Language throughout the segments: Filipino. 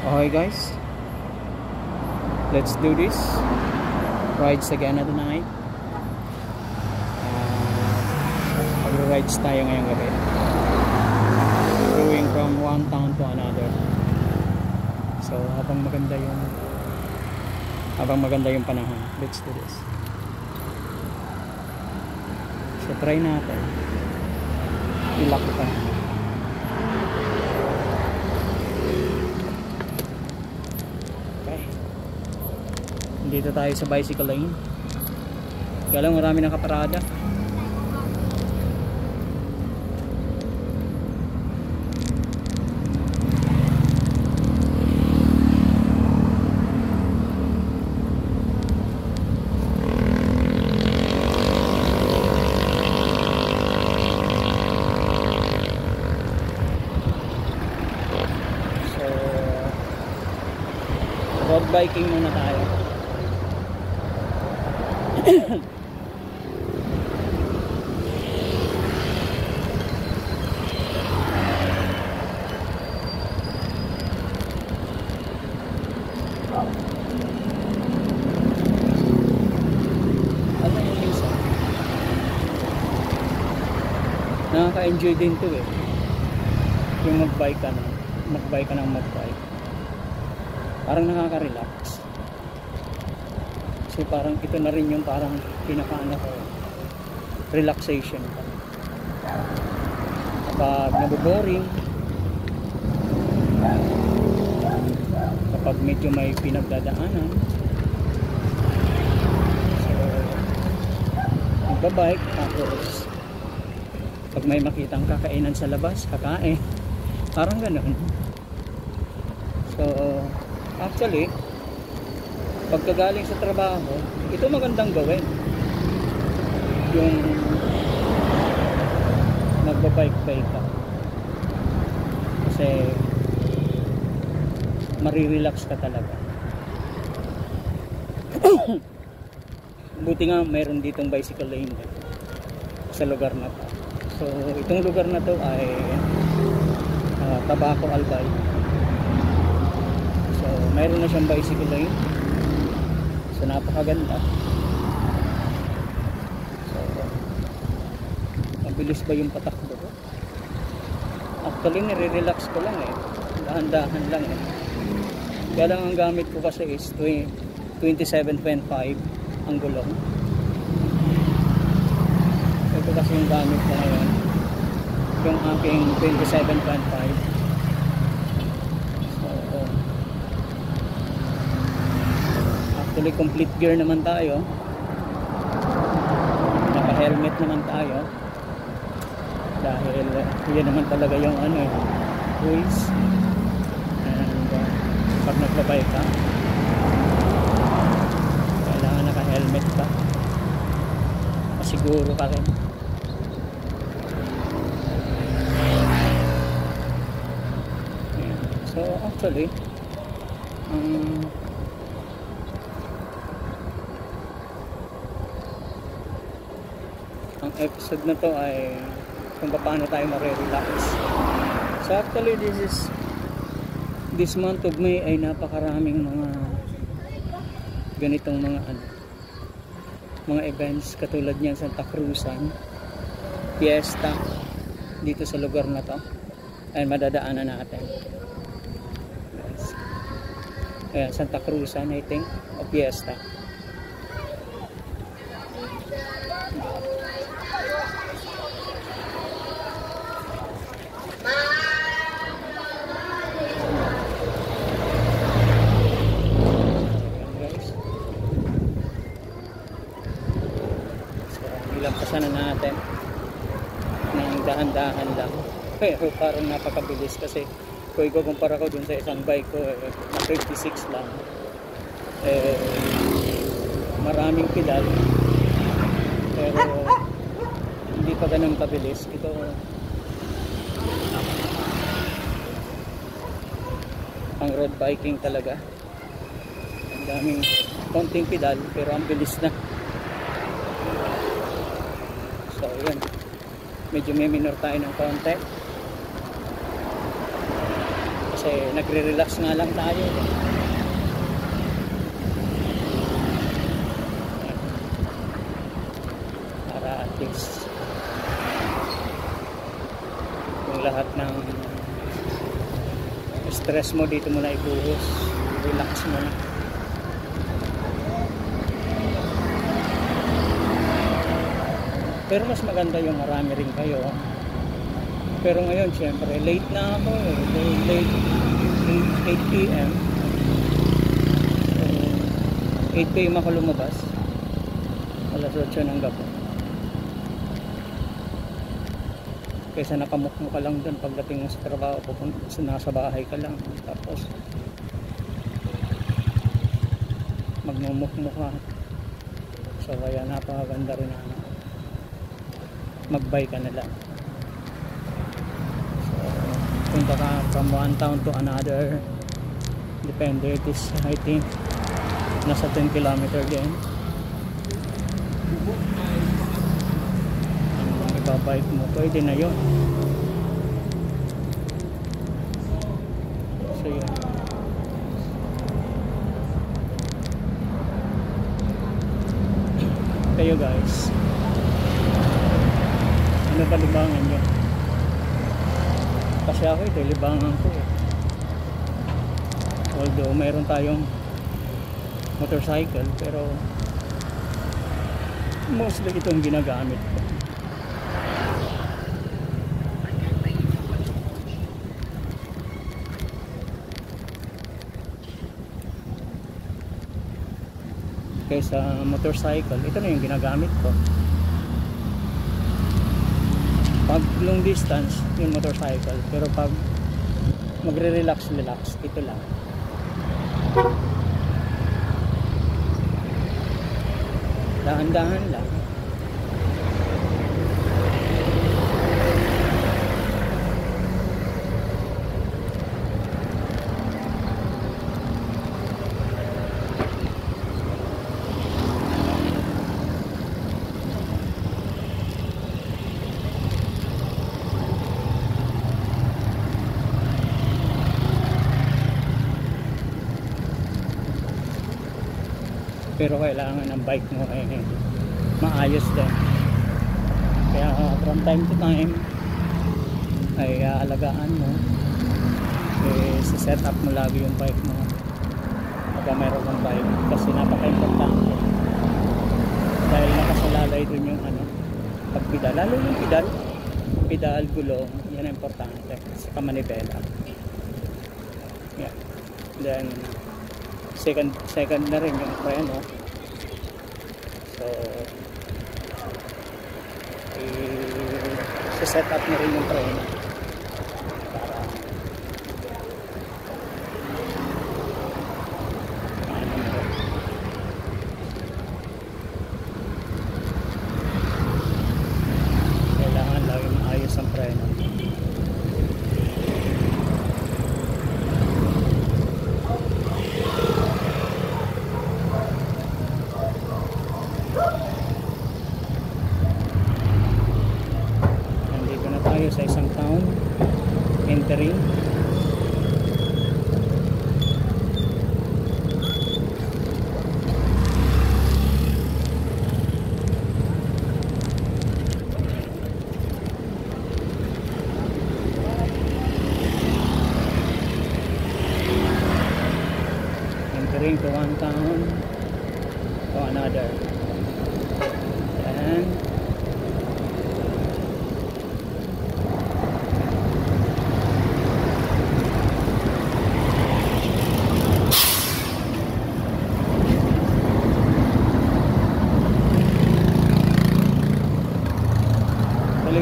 Okay guys, let's do this. Rides again at night. Rides tayo ngayong gabi. Going from one town to another. So habang maganda yung panahon, let's do this. So try natin. Ilak pa. Dito tayo sa bicycle lane. Kaya lang marami nang kaparada. So road biking muna tayo. Nakaka-enjoy din to eh, yung mag-bike ka ng mag-bike. Parang nakaka-relax kasi parang ito na rin yung parang pinaka-ano ko, relaxation kapag naboboring, kapag medyo may pinagdadaanan. So magbabike, tapos pag may makitang kakainan sa labas, kakain. Parang ganoon. So actually pagkagaling sa trabaho, ito magandang gawin, yung magbabike-bike ka, kasi marirelax ka talaga. Buti nga mayroon ditong bicycle lane sa lugar na to. So itong lugar na to ay Tabaco Albay. So mayroon na siyang bicycle lane. So napakaganda. So mabilis ba yung patakbo ko? Actually nire-relax ko lang eh, dahan-dahan lang eh. Kaya lang ang gamit ko kasi is 27.5 ang gulong. Ito kasi yung gamit ko ngayon, yung aking 27.5. So actually complete gear naman tayo, naka helmet naman tayo, dahil yun naman talaga yung rules. And pag nagbabike ka, kailangan naka helmet ka, siguro ka rin. So actually ang episode na to ay kung paano tayo ma-relax. So actually this month of May ay napakaraming mga ganitong mga events, katulad niyan Santa Cruzan Fiesta dito sa lugar na to ay madadaanan natin. Ayan, Santa Cruzan I think o Fiesta. Nilampasan na natin ng dahan-dahan lang, pero parang napakabilis kasi kung ikukumpara ko dun sa isang bike ko na 56 lang, maraming pedal pero hindi pa ganun kabilis. Ito ang road biking talaga, ang daming konting pedal pero ang bilis na. So yun, medyo may minor tayo ng konti Kasi nagre-relax nga lang tayo. Para at least yung lahat ng stress mo dito mo na ibuhos. Relax mo na. Pero mas maganda yung marami rin kayo. Pero ngayon syempre late na ako eh. Late 8 p.m. So 8 p.m. ako lumabas. Alas 8 ng gabi. Kaysa nakamukmo ka lang dun pagdating mo sa trabaho, nasa bahay ka lang. Tapos magmumukmo ka. So kaya napakaganda rin na mag-buy ka na lang. So punta ka from one town to another, depende. It is I think nasa 10 kilometer din ang ibabike mo, pwede na yun. So yun. Kayo guys, ano ba libangan nyo? Kasi ako ito, libangan ko eh. Although mayroon tayong motorcycle, pero mostly itong ginagamit ko. Kaysa motorcycle, ito na yung ginagamit ko. Pag long distance, yung motorcycle. Pero pag magre-relax, ito lang. Dahan-dahan lang. Pero kailangan ng bike mo ay maayos din. Kaya from time to time ay aalagaan mo, set up mo lagi yung bike mo pagka mayroon kang bike, kasi napaka-importante dahil nakasalalay dun yung pagpedal, lalo yung pedal, gulong, yan ang importante sa manibela. Yeah. Then second na rin yung preno. So set up na rin yung preno para kailangan lagi maayos ang preno. Sa isang town, entering. Entering to one town to another. And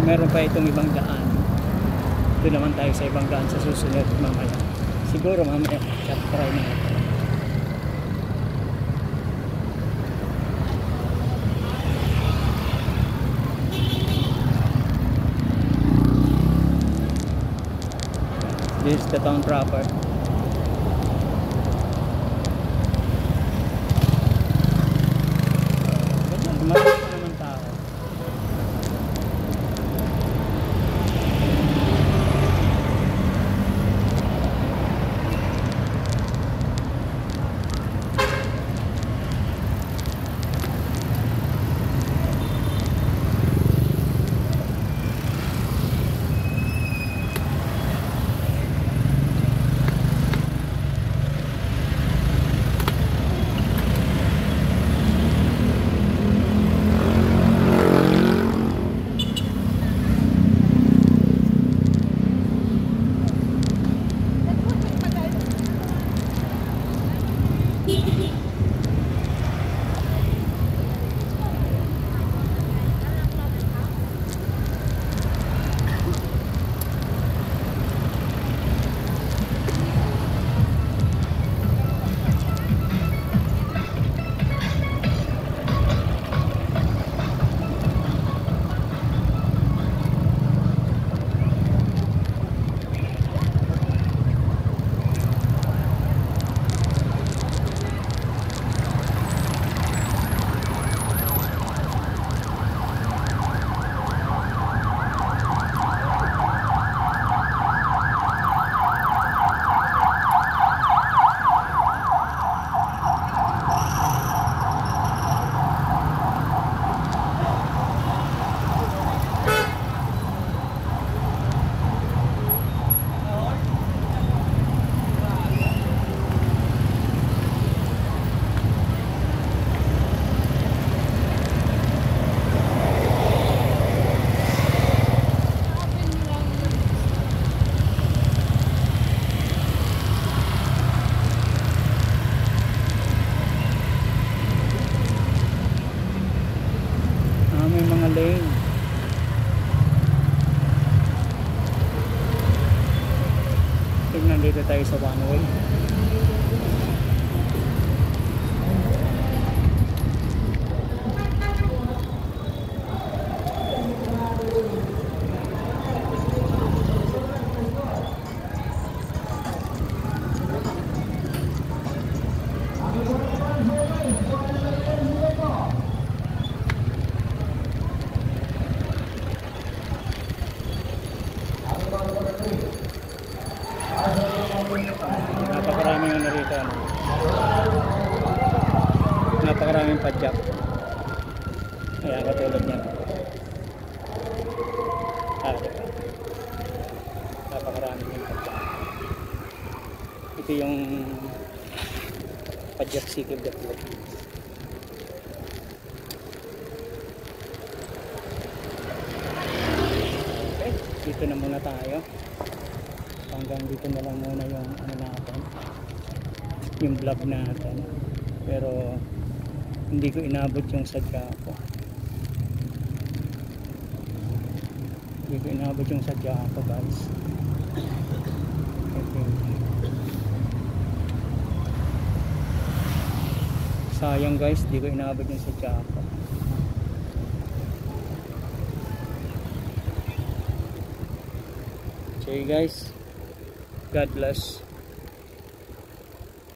meron pa itong ibang daan. Doon naman tayo sa ibang daan sa susunod mamaya. Siguro mamaya try na ito. This is the town proper. Marami pa naman tao. tayo sa one way. Napakaraming ano rito, ano? Napakaraming padyak. Ayan, katulad niyan. Diba? Napakaraming yung padyak. Ito yung padyak sikib dapat. Okay, dito na muna tayo. Hanggang dito na lang muna yung ano natin, yung vlog natin, pero hindi ko inabot yung sadya ko, guys. Okay. Sayang guys, hindi ko inabot yung sadya ko. Okay guys, God bless.